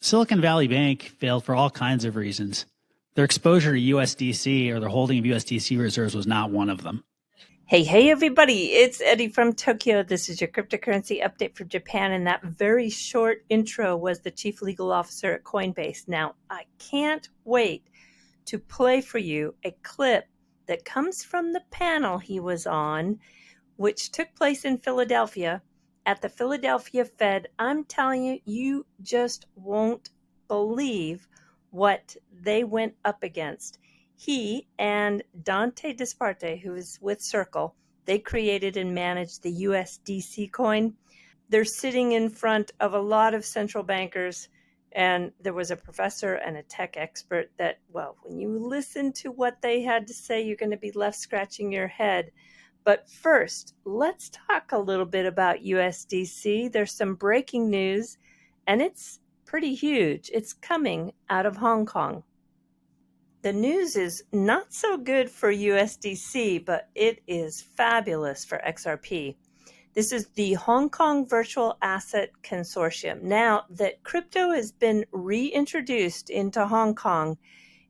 Silicon Valley Bank failed for all kinds of reasons. Their exposure to USDC or their holding of USDC reserves was not one of them. Hey, everybody, it's Eddie from Tokyo. This is your cryptocurrency update for Japan, and that very short intro was the chief legal officer at Coinbase. Now, I can't wait to play for you a clip that comes from the panel he was on, which took place in Philadelphia at the Philadelphia Fed. I'm telling you, you just won't believe what they went up against. He and Dante Disparte, who is with Circle, they created and managed the USDC coin. They're sitting in front of a lot of central bankers, and there was a professor and a tech expert that, well, when you listen to what they had to say, you're going to be left scratching your head. But first, let's talk a little bit about USDC. There's some breaking news, and it's pretty huge. It's coming out of Hong Kong. The news is not so good for USDC, but it is fabulous for XRP. This is the Hong Kong Virtual Asset Consortium. Now that crypto has been reintroduced into Hong Kong,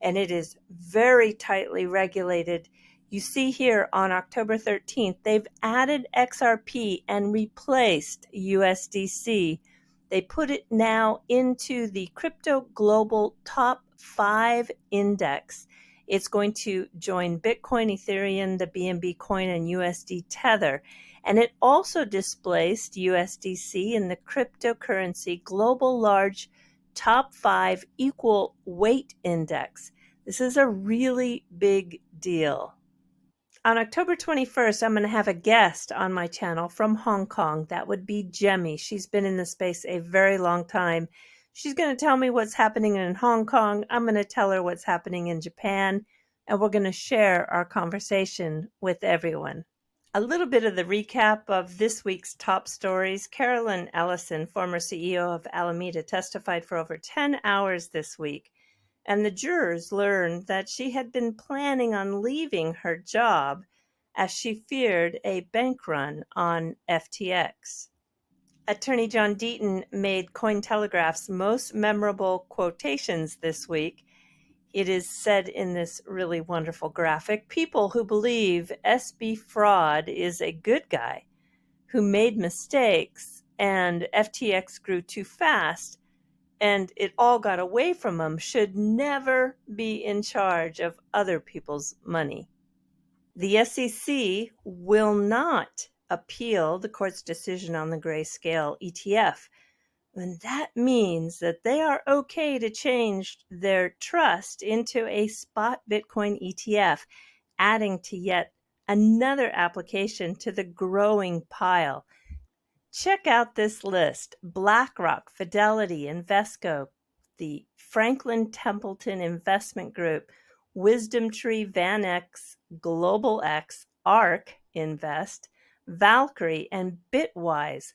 and it is very tightly regulated, you see here on October 13th, they've added XRP and replaced USDC. They put it now into the Crypto Global Top 5 Index. It's going to join Bitcoin, Ethereum, the BNB coin, and USD Tether. And it also displaced USDC in the Cryptocurrency Global Large Top 5 Equal Weight Index. This is a really big deal. On October 21st, I'm going to have a guest on my channel from Hong Kong. That would be Jemmy. She's been in the space a very long time. She's going to tell me what's happening in Hong Kong. I'm going to tell her what's happening in Japan, and we're going to share our conversation with everyone. A little bit of the recap of this week's top stories. Carolyn Ellison, former CEO of Alameda, testified for over 10 hours this week, and the jurors learned that she had been planning on leaving her job as she feared a bank run on FTX. Attorney John Deaton made Cointelegraph's most memorable quotations this week. It is said in this really wonderful graphic, people who believe SB fraud is a good guy who made mistakes and FTX grew too fast and it all got away from him should never be in charge of other people's money. The SEC will not appeal the court's decision on the Grayscale ETF. And that means that they are okay to change their trust into a spot Bitcoin ETF, adding to yet another application to the growing pile. Check out this list: BlackRock, Fidelity, Invesco, the Franklin Templeton Investment Group, WisdomTree, VanEck, GlobalX, ARK Invest, Valkyrie, and Bitwise,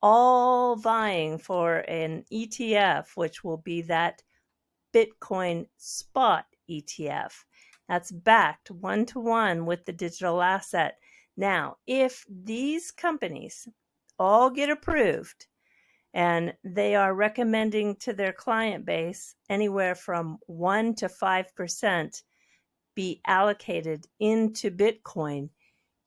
all vying for an ETF, which will be that Bitcoin spot ETF. That's backed one-to-one with the digital asset. Now, if these companies all get approved and they are recommending to their client base anywhere from 1 to 5% be allocated into Bitcoin,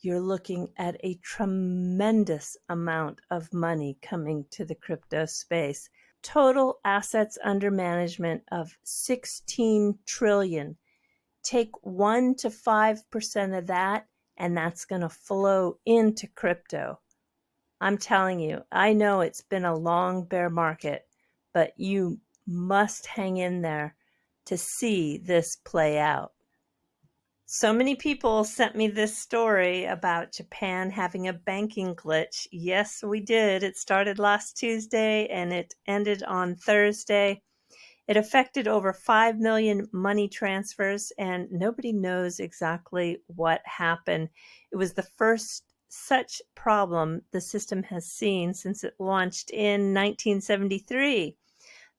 you're looking at a tremendous amount of money coming to the crypto space. Total assets under management of 16 trillion. Take 1 to 5% of that, and that's going to flow into crypto. I'm telling you, I know it's been a long bear market, but you must hang in there to see this play out. So many people sent me this story about Japan having a banking glitch. Yes, we did. It started last Tuesday and it ended on Thursday. It affected over 5 million money transfers, and nobody knows exactly what happened. It was the first such problem the system has seen since it launched in 1973.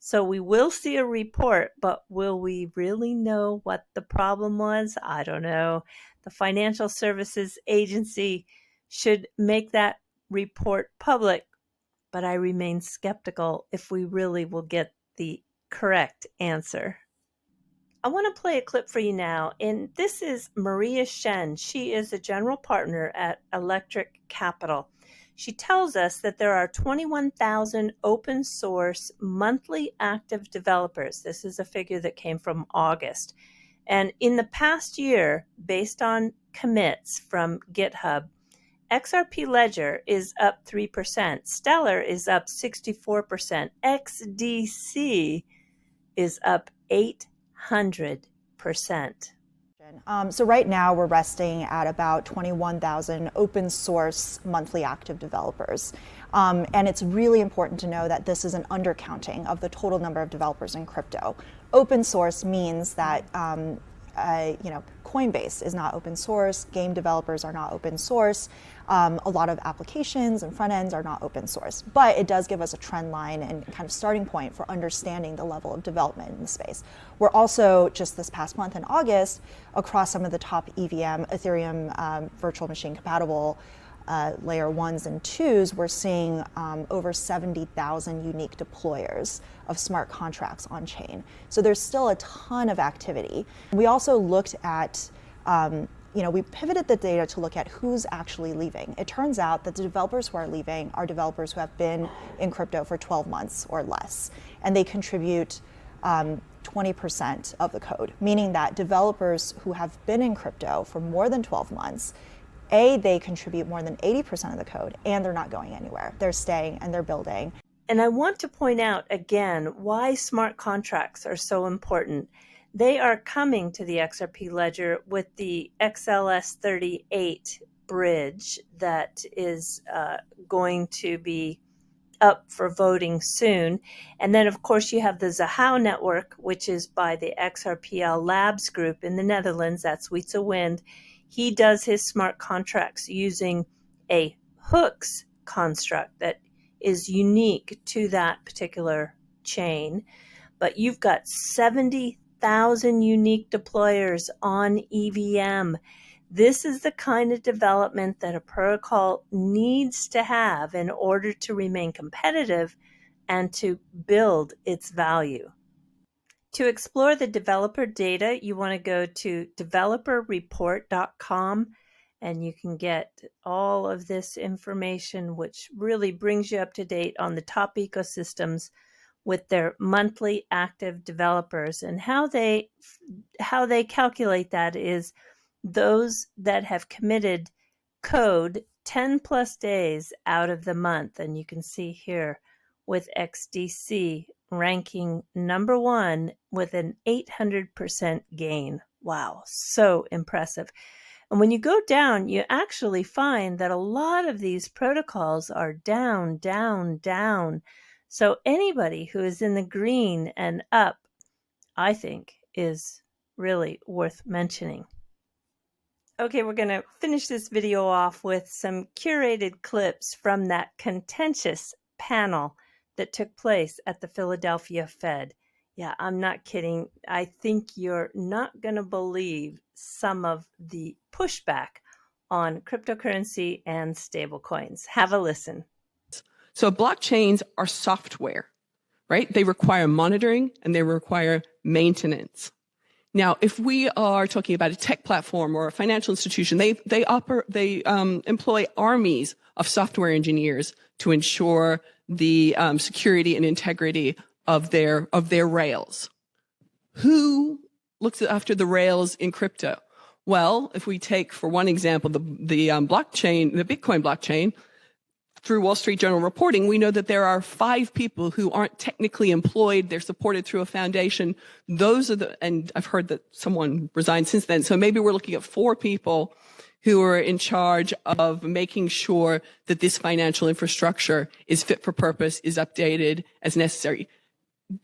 So we will see a report, but will we really know what the problem was? I don't know. The Financial Services Agency should make that report public, but I remain skeptical if we really will get the correct answer. I want to play a clip for you now, and this is Maria Shen. She is a general partner at Electric Capital. She tells us that there are 21,000 open source monthly active developers. This is a figure that came from August. And in the past year, based on commits from GitHub, XRP Ledger is up 3%, Stellar is up 64%, XDC is up 800%. So right now we're resting at about 21,000 open source monthly active developers. And it's really important to know that this is an undercounting of the total number of developers in crypto. Open source means that Coinbase is not open source, game developers are not open source, a lot of applications and front ends are not open source. But it does give us a trend line and kind of starting point for understanding the level of development in the space. We're also, just this past month in August, across some of the top EVM, Ethereum virtual machine compatible layer 1s and 2s, we're seeing over 70,000 unique deployers of smart contracts on chain. So there's still a ton of activity. We also looked at, we pivoted the data to look at who's actually leaving. It turns out that the developers who are leaving are developers who have been in crypto for 12 months or less, and they contribute 20% of the code, meaning that developers who have been in crypto for more than 12 months, they contribute more than 80% of the code, and they're not going anywhere. They're staying and they're building. And I want to point out again why smart contracts are so important. They are coming to the XRP ledger with the XLS38 bridge that is going to be up for voting soon. And then, of course, you have the Zahao network, which is by the XRPL Labs group in the Netherlands. That's Wietse Wind. He does his smart contracts using a hooks construct that is unique to that particular chain. But you've got 70,000 unique deployers on EVM. This is the kind of development that a protocol needs to have in order to remain competitive and to build its value. To explore the developer data, you want to go to developerreport.com, and you can get all of this information, which really brings you up to date on the top ecosystems with their monthly active developers. And how they calculate that is those that have committed code 10 plus days out of the month. And you can see here with XDC ranking number 1 with an 800% gain. Wow, so impressive. And when you go down, you actually find that a lot of these protocols are down, down, down. So anybody who is in the green and up, I think, is really worth mentioning. Okay, we're going to finish this video off with some curated clips from that contentious panel that took place at the Philadelphia Fed. Yeah, I'm not kidding. I think you're not going to believe some of the pushback on cryptocurrency and stablecoins. Have a listen. So blockchains are software, right? They require monitoring and they require maintenance. Now, if we are talking about a tech platform or a financial institution, they employ armies of software engineers to ensure the security and integrity of their rails. Who looks after the rails in crypto? Well, if we take, for one example, the blockchain, the Bitcoin blockchain, through Wall Street Journal reporting, we know that there are 5 people who aren't technically employed. They're supported through a foundation. Those are and I've heard that someone resigned since then. So maybe we're looking at 4 people who are in charge of making sure that this financial infrastructure is fit for purpose, is updated as necessary.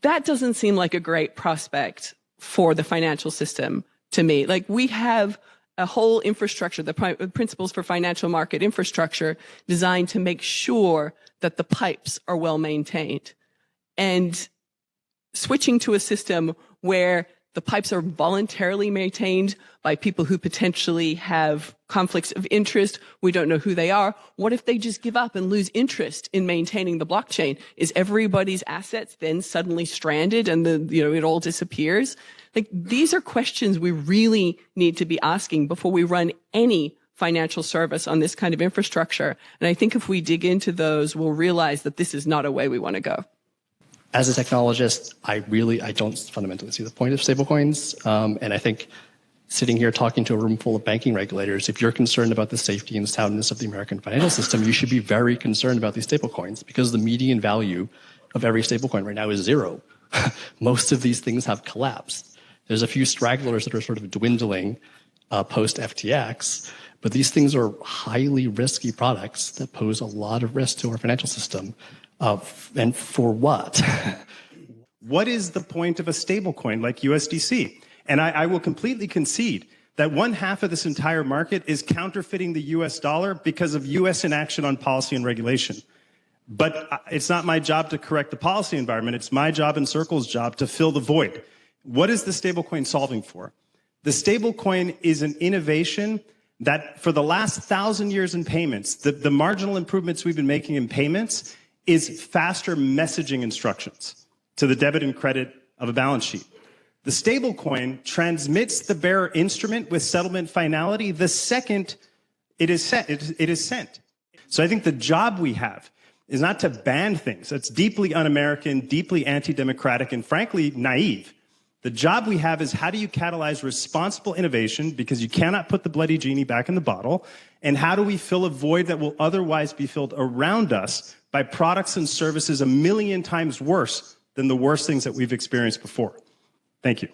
That doesn't seem like a great prospect for the financial system to me. Like, we have a whole infrastructure, the principles for financial market infrastructure, designed to make sure that the pipes are well maintained. And switching to a system where the pipes are voluntarily maintained by people who potentially have conflicts of interest. We don't know who they are. What if they just give up and lose interest in maintaining the blockchain? Is everybody's assets then suddenly stranded and it all disappears? Like, these are questions we really need to be asking before we run any financial service on this kind of infrastructure. And I think if we dig into those, we'll realize that this is not a way we want to go. As a technologist, I don't fundamentally see the point of stablecoins. And I think sitting here talking to a room full of banking regulators, if you're concerned about the safety and soundness of the American financial system, you should be very concerned about these stablecoins, because the median value of every stablecoin right now is 0. Most of these things have collapsed. There's a few stragglers that are sort of dwindling post FTX, but these things are highly risky products that pose a lot of risk to our financial system. And for what? What is the point of a stablecoin like USDC? And I will completely concede that one half of this entire market is counterfeiting the US dollar because of US inaction on policy and regulation. But it's not my job to correct the policy environment. It's my job and Circle's job to fill the void. What is the stablecoin solving for? The stablecoin is an innovation that for the last 1,000 years in payments, the marginal improvements we've been making in payments is faster messaging instructions to the debit and credit of a balance sheet. The stablecoin transmits the bearer instrument with settlement finality the second it is sent. So I think the job we have is not to ban things. That's deeply un-American, deeply anti-democratic, and frankly, naive. The job we have is, how do you catalyze responsible innovation, because you cannot put the bloody genie back in the bottle, and how do we fill a void that will otherwise be filled around us by products and services 1,000,000 times worse than the worst things that we've experienced before. Thank you.